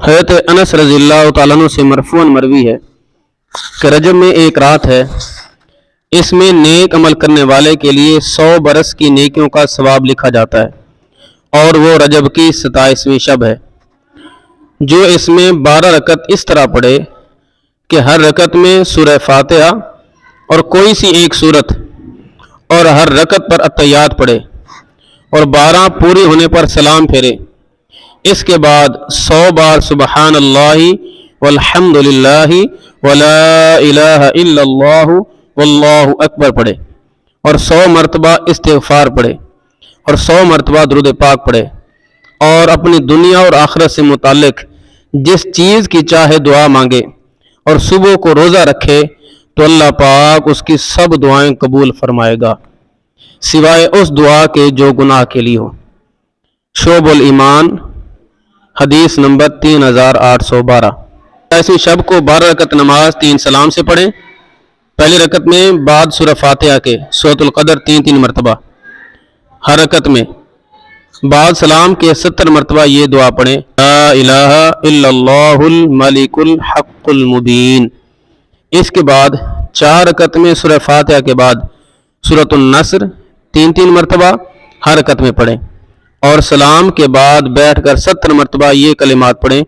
حضرت انس رضی اللہ تعالیٰ عنہ سے مرفوعاً مروی ہے کہ رجب میں ایک رات ہے، اس میں نیک عمل کرنے والے کے لیے 100 برس کی نیکیوں کا ثواب لکھا جاتا ہے، اور وہ رجب کی 27ویں شب ہے۔ جو اس میں 12 رکعت اس طرح پڑھے کہ ہر رکعت میں سورہ فاتحہ اور کوئی سی ایک سورت، اور ہر رکعت پر التحیات پڑھے، اور 12 پوری ہونے پر سلام پھیرے، اس کے بعد 100 بار سبحان اللہ والحمد للہ ولا الہ الا اللہ واللہ اکبر پڑھے، اور 100 مرتبہ استغفار پڑھے، اور 100 مرتبہ درود پاک پڑھے، اور اپنی دنیا اور آخرت سے متعلق جس چیز کی چاہے دعا مانگے، اور صبح کو روزہ رکھے تو اللہ پاک اس کی سب دعائیں قبول فرمائے گا سوائے اس دعا کے جو گناہ کے لیے ہو۔ شعب الایمان حدیث نمبر 3812۔ ایسی شب کو 12 رکعت نماز 3 سلام سے پڑھیں۔ پہلی رکعت میں بعد سورہ فاتحہ کے سورۃ القدر 3 مرتبہ، ہر رکعت میں بعد سلام کے 70 مرتبہ یہ دعا پڑھیں، لا الہ الا اللہ الملک الحق المبین۔ اس کے بعد 4 رکعت میں سورہ فاتحہ کے بعد سورۃ النصر 3 مرتبہ ہر رکعت میں پڑھیں، اور سلام کے بعد بیٹھ کر 70 مرتبہ یہ کلمات پڑھیں،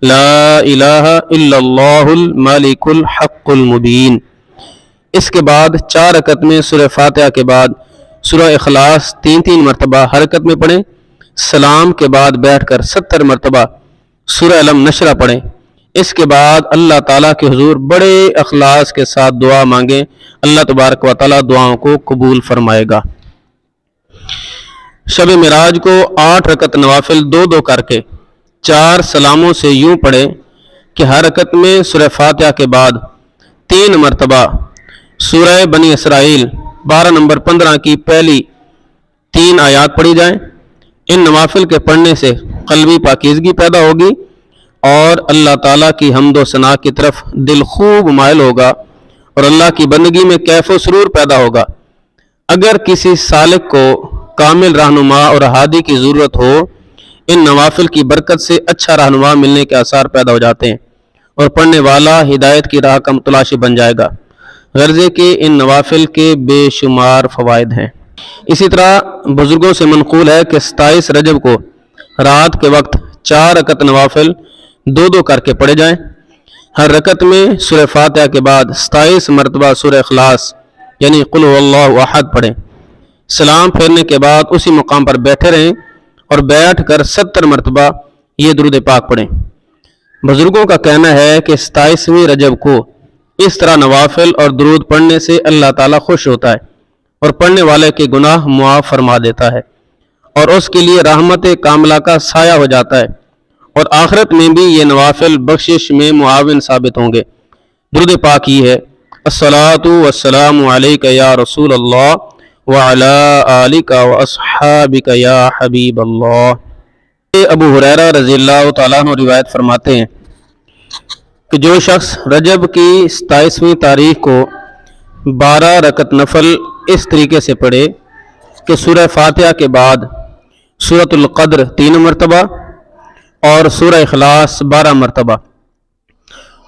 لا الہ الا اللہ الملک الحق المبین۔ اس کے بعد 4 رکعت میں سورہ فاتحہ کے بعد سورہ اخلاص 3 مرتبہ ہر رکعت میں پڑھیں، سلام کے بعد بیٹھ کر 70 مرتبہ سورہ علم نشرہ پڑھیں۔ اس کے بعد اللہ تعالیٰ کے حضور بڑے اخلاص کے ساتھ دعا مانگیں، اللہ تبارک و تعالیٰ دعاؤں کو قبول فرمائے گا۔ شب معراج کو 8 رکعت نوافل 2 کر کے 4 سلاموں سے یوں پڑھیں کہ ہر رکعت میں سورہ فاتحہ کے بعد 3 مرتبہ سورہ بنی اسرائیل 12 نمبر 15 کی پہلی 3 آیات پڑھی جائیں۔ ان نوافل کے پڑھنے سے قلبی پاکیزگی پیدا ہوگی، اور اللہ تعالیٰ کی حمد و ثنا کی طرف دل خوب مائل ہوگا، اور اللہ کی بندگی میں کیف و سرور پیدا ہوگا۔ اگر کسی سالک کو کامل رہنما اور ہادی کی ضرورت ہو، ان نوافل کی برکت سے اچھا رہنما ملنے کے آثار پیدا ہو جاتے ہیں، اور پڑھنے والا ہدایت کی راہ کا متلاشی بن جائے گا۔ غرضے کہ ان نوافل کے بے شمار فوائد ہیں۔ اسی طرح بزرگوں سے منقول ہے کہ 27 رجب کو رات کے وقت 4 رکعت نوافل 2 کر کے پڑھے جائیں۔ ہر رکعت میں سورہ فاتحہ کے بعد 27 مرتبہ سورہ اخلاص یعنی قل هو اللہ احد پڑھیں۔ سلام پھیرنے کے بعد اسی مقام پر بیٹھے رہیں، اور بیٹھ کر 70 مرتبہ یہ درود پاک پڑھیں۔ بزرگوں کا کہنا ہے کہ 27ویں رجب کو اس طرح نوافل اور درود پڑھنے سے اللہ تعالیٰ خوش ہوتا ہے، اور پڑھنے والے کے گناہ معاف فرما دیتا ہے، اور اس کے لیے رحمت کاملہ کا سایہ ہو جاتا ہے، اور آخرت میں بھی یہ نوافل بخشش میں معاون ثابت ہوں گے۔ درود پاک یہ ہے، الصلاۃ والسلام علیک یا رسول اللہ وعلی آلک واصحابک یا حبیب اللہ۔ ابو ہریرہ رضی اللہ تعالیٰ عنہ روایت فرماتے ہیں کہ جو شخص رجب کی 27ویں تاریخ کو 12 رکعت نفل اس طریقے سے پڑھے کہ سورہ فاتحہ کے بعد سورۃ القدر 3 مرتبہ اور سورہ اخلاص 12 مرتبہ،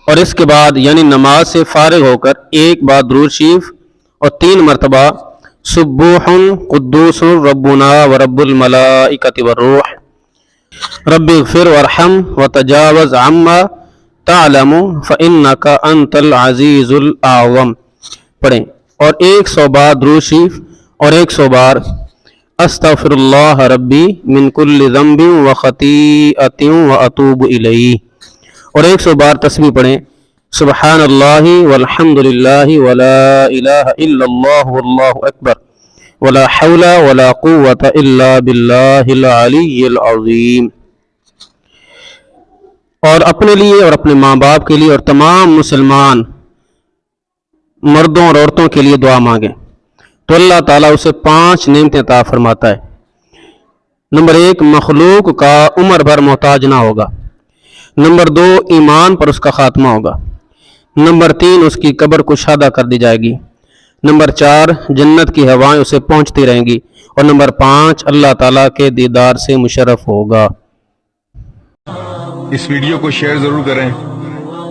اور اس کے بعد یعنی نماز سے فارغ ہو کر ایک بار درود شریف اور 3 مرتبہ سبوح قدوس ربنا ورب الملائکۃ والروح رب اغفر وارحم وتجاوز عما تعلم فإنک انت العزیز الاعظم پڑھیں، اور 100 بار درود شریف اور 100 بار استغفر اللہ ربی من کل ذنب وخطیئۃ واتوب الیہ، اور 100 بار تسبیح پڑھیں، سبحان اللہ والحمد للہ ولا الہ الا اللہ واللہ اکبر ولا حول ولا قوۃ الا باللہ العلی العظیم۔ اور اپنے لیے اور اپنے ماں باپ کے لیے اور تمام مسلمان مردوں اور عورتوں کے لیے دعا مانگیں تو اللہ تعالیٰ اسے 5 نعمتیں عطا فرماتا ہے۔ نمبر 1، مخلوق کا عمر بھر محتاج نہ ہوگا۔ نمبر 2، ایمان پر اس کا خاتمہ ہوگا۔ نمبر 3، اس کی قبر کشادہ کر دی جائے گی۔ نمبر 4، جنت کی ہوائیں اسے پہنچتی رہیں گی۔ اور نمبر 5، اللہ تعالیٰ کے دیدار سے مشرف ہوگا۔ اس ویڈیو کو شیئر ضرور کریں،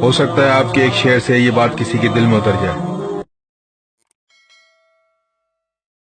ہو سکتا ہے آپ کے ایک شیئر سے یہ بات کسی کے دل میں اتر جائے۔